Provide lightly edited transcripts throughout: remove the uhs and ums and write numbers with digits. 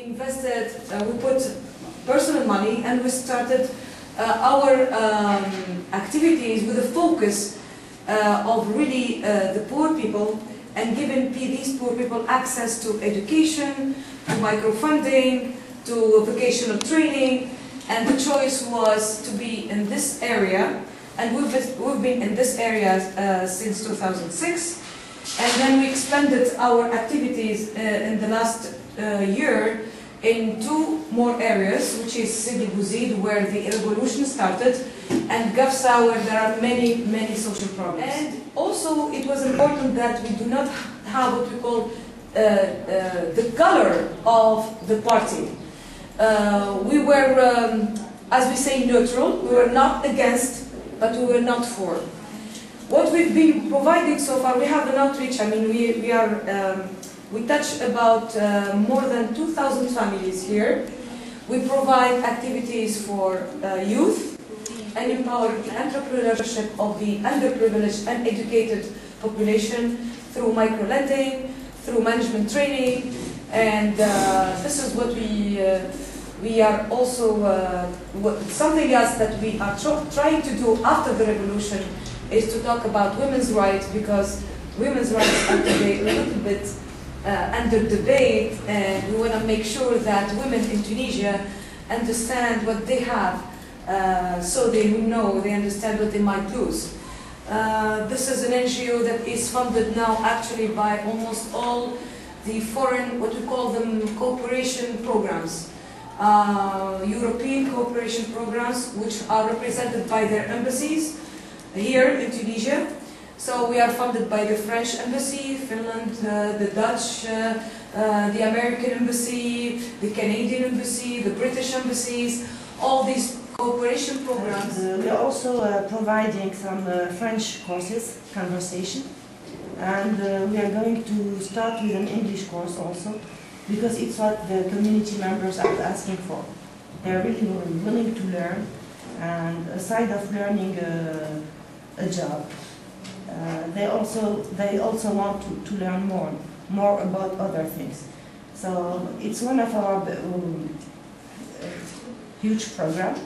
invested, we put personal money, and we started our activities with a focus of really the poor people, and giving these poor people access to education, to microfunding, to vocational training, and the choice was to be in this area, and we've been in this area since 2006, and then we expanded our activities in the last year in 2 more areas, which is Sidi Bouzid, where the revolution started, and Gafsa, where there are many, many social problems. And also, it was important that we do not have what we call the color of the party. We were, as we say, neutral. We were not against, but we were not for. What we've been providing so far, we have an outreach. I mean, we touch about more than 2,000 families here. We provide activities for youth and empower the entrepreneurship of the underprivileged and educated population through microlending, through management training, and this is what we are also, something else that we are trying to do after the revolution is to talk about women's rights, because women's rights are today a little bit under debate, and we want to make sure that women in Tunisia understand what they have, so they know, they understand what they might lose. This is an NGO that is funded now actually by almost all the foreign, what we call them, cooperation programs, European cooperation programs, which are represented by their embassies here in Tunisia. So we are funded by the French embassy, Finland, the Dutch, the American embassy, the Canadian embassy, the British embassies, all these cooperation programs. We are also providing some French courses, conversation, and we are going to start with an English course also, because it's what the community members are asking for. They are really willing to learn, and aside of learning a job, they also want to learn more about other things. So it's one of our huge program.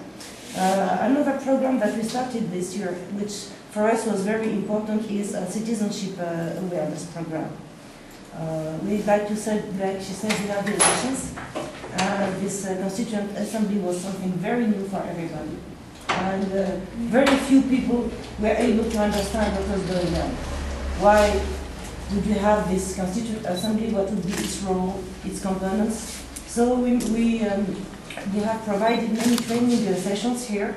Another program that we started this year, which for us was very important, is a citizenship awareness program. We'd like to say, like she said, we have the elections. This Constituent Assembly was something very new for everybody. And very few people were able to understand what was going on. Why would we have this Constituent Assembly? What would be its role, its components? So we have provided many training sessions here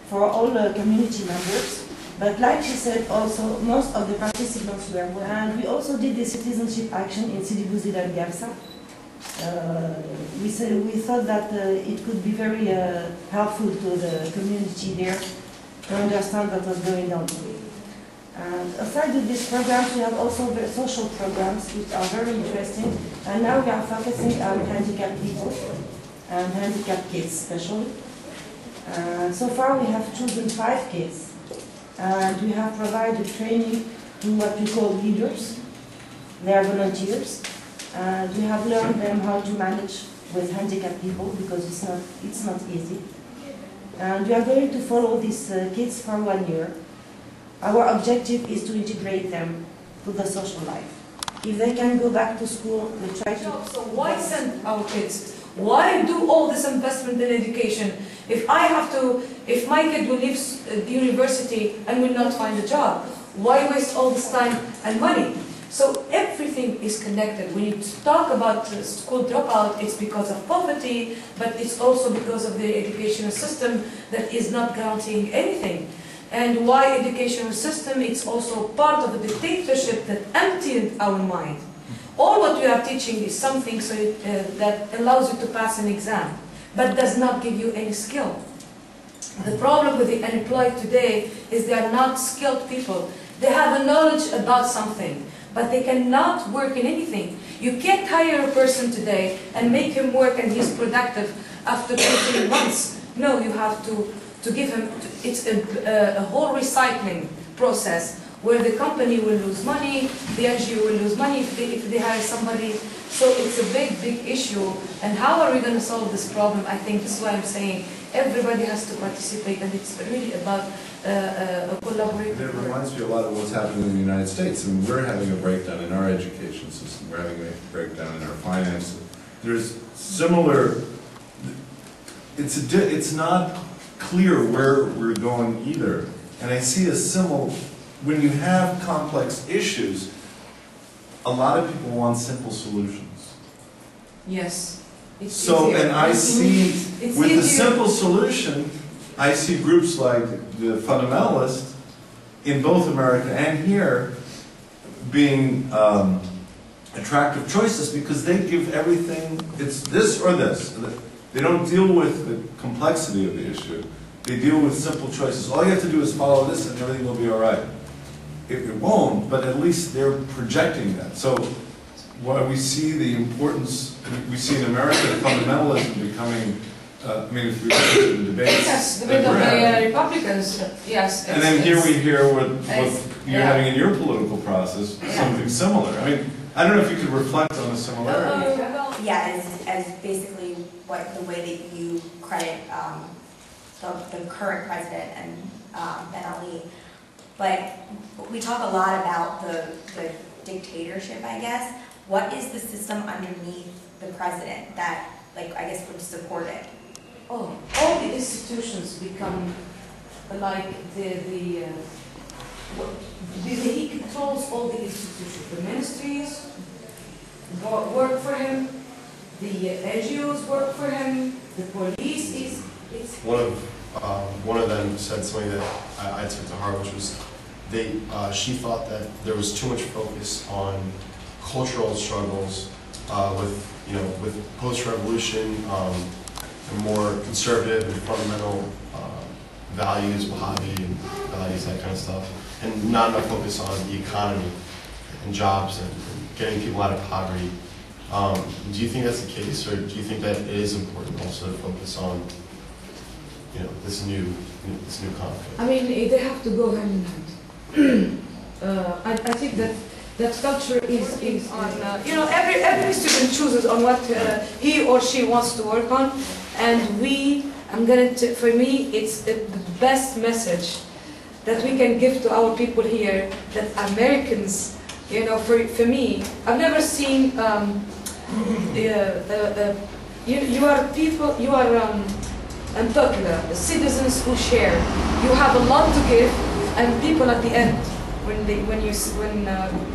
for all community members. But like she said, also most of the participants were women. And we also did the citizenship action in Sidi Bouzid and Gafsa. We thought that it could be very helpful to the community there to understand what was going on. And aside of these programs, we have also the social programs, which are very interesting. And now we are focusing on handicapped people and handicapped kids especially. So far we have chosen 5 kids, and we have provided training to what we call leaders. They are volunteers. And we have learned them how to manage with handicapped people, because it's not easy. And we are going to follow these kids for 1 year. Our objective is to integrate them to the social life. If they can go back to school, we try to... So why send our kids? Why do all this investment in education? If my kid will leave the university and will not find a job, why waste all this time and money? So everything is connected. When you talk about school dropout, it's because of poverty, but it's also because of the educational system that is not guaranteeing anything. And why educational system? It's also part of the dictatorship that emptied our mind. All what you are teaching is something that allows you to pass an exam, but does not give you any skill. The problem with the unemployed today is they are not skilled people. They have a knowledge about something, but they cannot work in anything. You can't hire a person today and make him work and he's productive after 2-3 months. No, you have to give him, it's a whole recycling process where the company will lose money, the NGO will lose money if they hire somebody. So it's a big, big issue. And how are we going to solve this problem? I think this is why I'm saying everybody has to participate, and it's really about a collaborative It work. reminds me a lot of what's happening in the United States. I mean, we're having a breakdown in our education system. We're having a breakdown in our finances. There's similar. It's not clear where we're going either. And I see a similar. When you have complex issues, a lot of people want simple solutions. Yes. It's So, easier. and I see, It's with the easier. simple solution, I see groups like the fundamentalists in both America and here being attractive choices because they give everything, it's this or this. They don't deal with the complexity of the issue. They deal with simple choices. All you have to do is follow this and everything will be all right. It won't, but at least they're projecting that. So while we see the importance, we see in America the fundamentalism becoming, I mean, if we look at the debates. Yes, the that bit of we're having. the Republicans, yes. And then here we hear what it's- you're yeah. having in your political process, something similar. I mean, I don't know if you could reflect on the similarity. Yeah, as basically what the way that you credit the current president and Ben Ali. But we talk a lot about the dictatorship, I guess. What is the system underneath the president that, like, I guess would support it? Oh, all the institutions become like he controls all the institutions. The ministries work for him, the NGOs work for him, the police is. One of them said something that I took to heart, which was she thought that there was too much focus on cultural struggles with post-revolution, more conservative and fundamental values, Wahhabi and values, that kind of stuff, and not enough focus on the economy and jobs and getting people out of poverty. Do you think that's the case, or do you think that it is important also to focus on this new conflict? I mean, they have to go hand in hand. I think that culture is on, every student chooses on what he or she wants to work on, and for me, it's the best message that we can give to our people here, that Americans, for me, I've never seen, you are unpopular, the citizens who share. You have a lot to give, and people at the end, when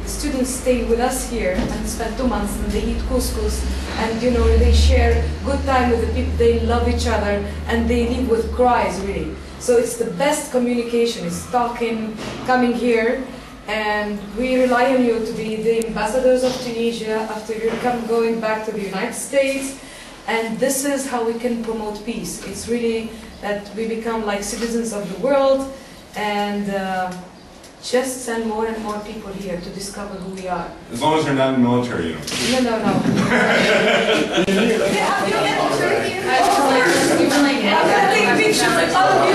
students stay with us here and spend 2 months and they eat couscous and they share good time with the people, they love each other and they leave with cries really. So it's the best communication, it's talking, coming here, and we rely on you to be the ambassadors of Tunisia after you going back to the United States. And this is how we can promote peace. It's really that we become like citizens of the world and just send more and more people here to discover who we are. As long as they're not in military uniform. No. You were like, I'm gonna take pictures with all of you.